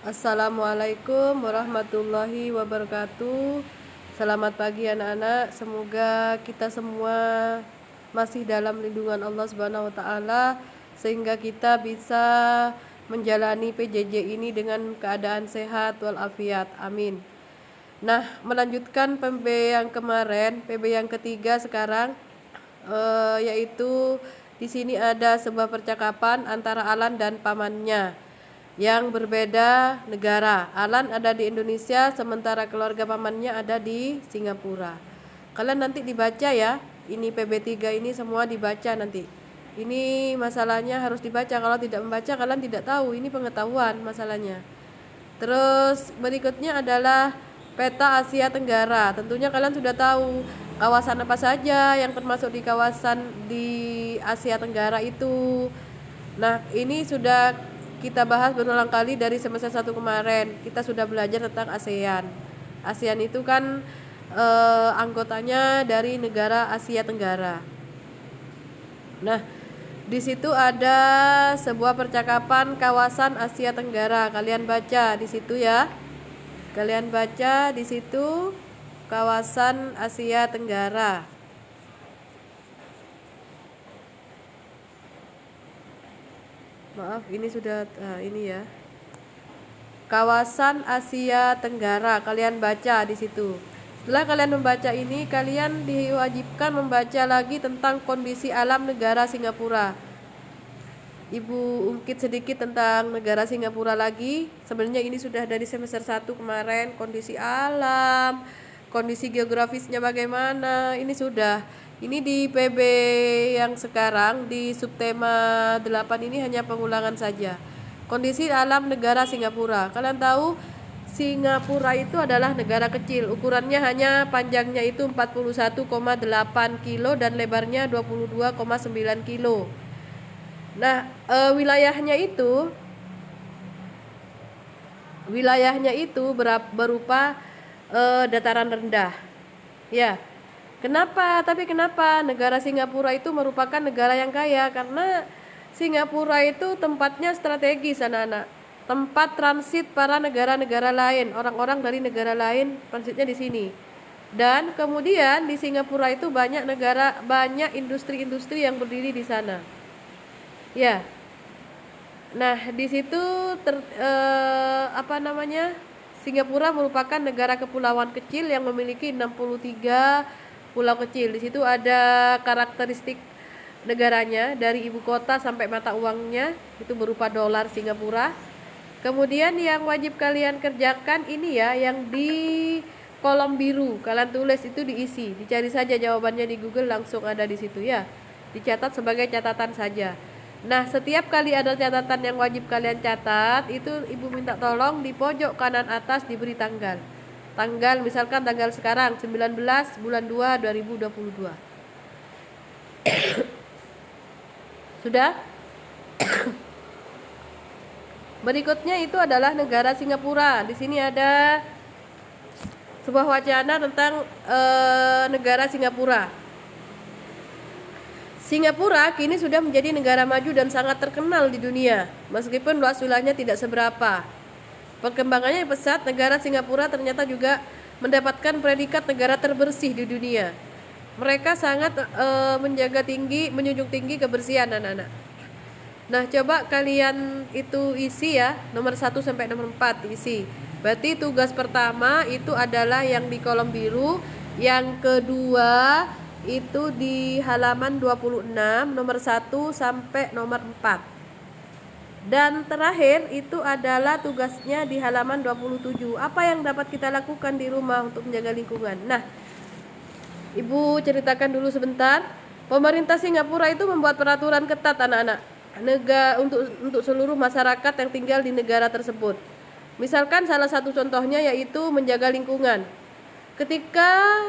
Assalamualaikum warahmatullahi wabarakatuh. Selamat pagi anak-anak. Semoga kita semua masih dalam lindungan Allah Subhanahu wa taala sehingga kita bisa menjalani PJJ ini dengan keadaan sehat walafiat. Amin. Nah, melanjutkan PB yang kemarin, PB yang ketiga sekarang yaitu di sini ada sebuah percakapan antara Alan dan pamannya yang berbeda negara. Alan ada di Indonesia, sementara keluarga pamannya ada di Singapura. Kalian nanti dibaca ya. Ini PB3 ini semua dibaca nanti. Ini masalahnya harus dibaca. Kalau tidak membaca kalian tidak tahu. Ini pengetahuan masalahnya. Terus berikutnya adalah peta Asia Tenggara. Tentunya kalian sudah tahu kawasan apa saja yang termasuk di kawasan di Asia Tenggara itu. Nah, ini sudah kita bahas berulang kali dari semester 1 kemarin. Kita sudah belajar tentang ASEAN. ASEAN itu kan anggotanya dari negara Asia Tenggara. Nah, di situ ada sebuah percakapan kawasan Asia Tenggara. Kalian baca di situ ya. Kalian baca di situ kawasan Asia Tenggara. Maaf, ini sudah ini ya. Kawasan Asia Tenggara. Kalian baca di situ. Setelah kalian membaca ini, kalian diwajibkan membaca lagi tentang kondisi alam negara Singapura. Ibu ungkit sedikit tentang negara Singapura lagi. Sebenarnya ini sudah dari semester 1 kemarin, kondisi alam, kondisi geografisnya bagaimana, ini sudah. Ini di PB yang sekarang di subtema 8 ini hanya pengulangan saja. Kondisi alam negara Singapura. Kalian tahu Singapura itu adalah negara kecil. Ukurannya hanya panjangnya itu 41,8 kilo dan lebarnya 22,9 kilo. Nah, wilayahnya itu berupa dataran rendah. Ya. Tapi kenapa negara Singapura itu merupakan negara yang kaya? Karena Singapura itu tempatnya strategis, anak-anak. Tempat transit para negara-negara lain, orang-orang dari negara lain transitnya di sini. Dan kemudian di Singapura itu banyak industri-industri yang berdiri di sana. Ya. Nah, di situ Singapura merupakan negara kepulauan kecil yang memiliki 63 pulau kecil. Di situ ada karakteristik negaranya dari ibu kota sampai mata uangnya itu berupa dolar Singapura. Kemudian yang wajib kalian kerjakan ini ya, yang di kolom biru kalian tulis itu diisi. Dicari saja jawabannya di Google, langsung ada di situ ya. Dicatat sebagai catatan saja. Nah, setiap kali ada catatan yang wajib kalian catat, itu ibu minta tolong di pojok kanan atas diberi tanggal. Tanggal misalkan tanggal sekarang 19 bulan 2 2022. Sudah? Berikutnya itu adalah negara Singapura. Di sini ada sebuah wacana tentang negara Singapura. Singapura kini sudah menjadi negara maju dan sangat terkenal di dunia, meskipun luas wilayahnya tidak seberapa. Perkembangannya pesat, negara Singapura ternyata juga mendapatkan predikat negara terbersih di dunia. Mereka sangat menjunjung tinggi kebersihan anak-anak. Nah, coba kalian itu isi ya, nomor 1 sampai nomor 4 isi. Berarti tugas pertama itu adalah yang di kolom biru, yang kedua itu di halaman 26, nomor 1 sampai nomor 4. Dan terakhir itu adalah tugasnya di halaman 27. Apa yang dapat kita lakukan di rumah untuk menjaga lingkungan? Nah, Ibu ceritakan dulu sebentar. Pemerintah Singapura itu membuat peraturan ketat anak-anak untuk seluruh masyarakat yang tinggal di negara tersebut. Misalkan salah satu contohnya yaitu menjaga lingkungan. Ketika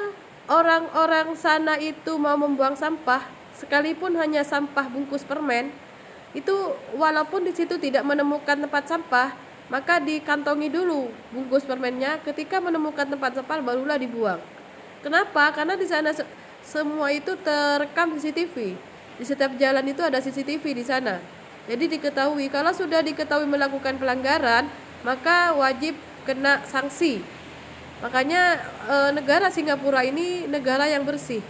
orang-orang sana itu mau membuang sampah, sekalipun hanya sampah bungkus permen, itu walaupun di situ tidak menemukan tempat sampah, maka dikantongi dulu bungkus permennya. Ketika menemukan tempat sampah barulah dibuang. Kenapa? Karena di sana semua itu terekam CCTV. Di setiap jalan itu ada CCTV di sana. Jadi diketahui, kalau sudah diketahui melakukan pelanggaran, maka wajib kena sanksi. Makanya negara Singapura ini negara yang bersih.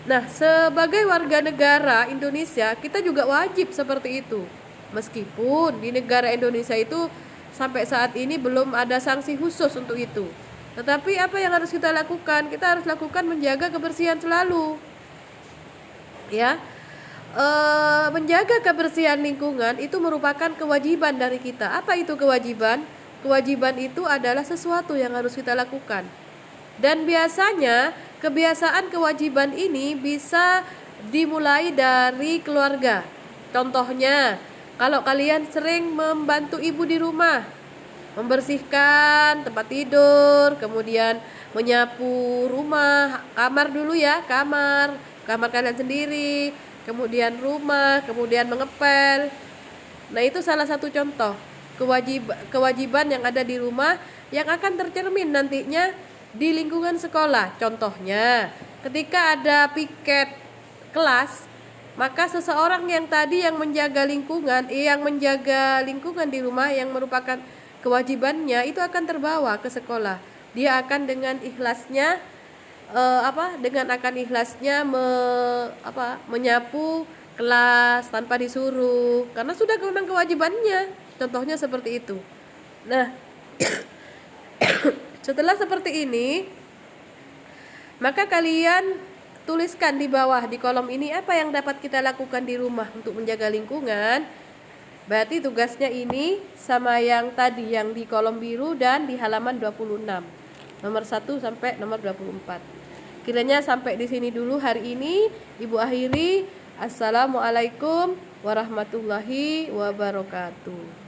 Nah, sebagai warga negara Indonesia, kita juga wajib seperti itu. Meskipun di negara Indonesia itu sampai saat ini belum ada sanksi khusus untuk itu. Tetapi apa yang harus kita lakukan? Kita harus lakukan menjaga kebersihan selalu. Ya. Menjaga kebersihan lingkungan itu merupakan kewajiban dari kita. Apa itu kewajiban? Kewajiban itu adalah sesuatu yang harus kita lakukan. Dan biasanya kebiasaan kewajiban ini bisa dimulai dari keluarga. Contohnya, kalau kalian sering membantu ibu di rumah, membersihkan tempat tidur, kemudian menyapu rumah, kamar dulu ya, kamar kalian sendiri, kemudian rumah, kemudian mengepel. Nah, itu salah satu contoh kewajiban yang ada di rumah yang akan tercermin nantinya di lingkungan sekolah. Contohnya, ketika ada piket kelas, maka seseorang yang tadi yang menjaga lingkungan di rumah yang merupakan kewajibannya itu akan terbawa ke sekolah. Dia akan dengan ikhlasnya menyapu kelas tanpa disuruh, karena sudah memang kewajibannya. Contohnya seperti itu. Nah, setelah seperti ini, maka kalian tuliskan di bawah di kolom ini apa yang dapat kita lakukan di rumah untuk menjaga lingkungan. Berarti tugasnya ini sama yang tadi yang di kolom biru dan di halaman 26. Nomor 1 sampai nomor 24. Kiranya sampai di sini dulu hari ini. Ibu akhiri. Assalamualaikum warahmatullahi wabarakatuh.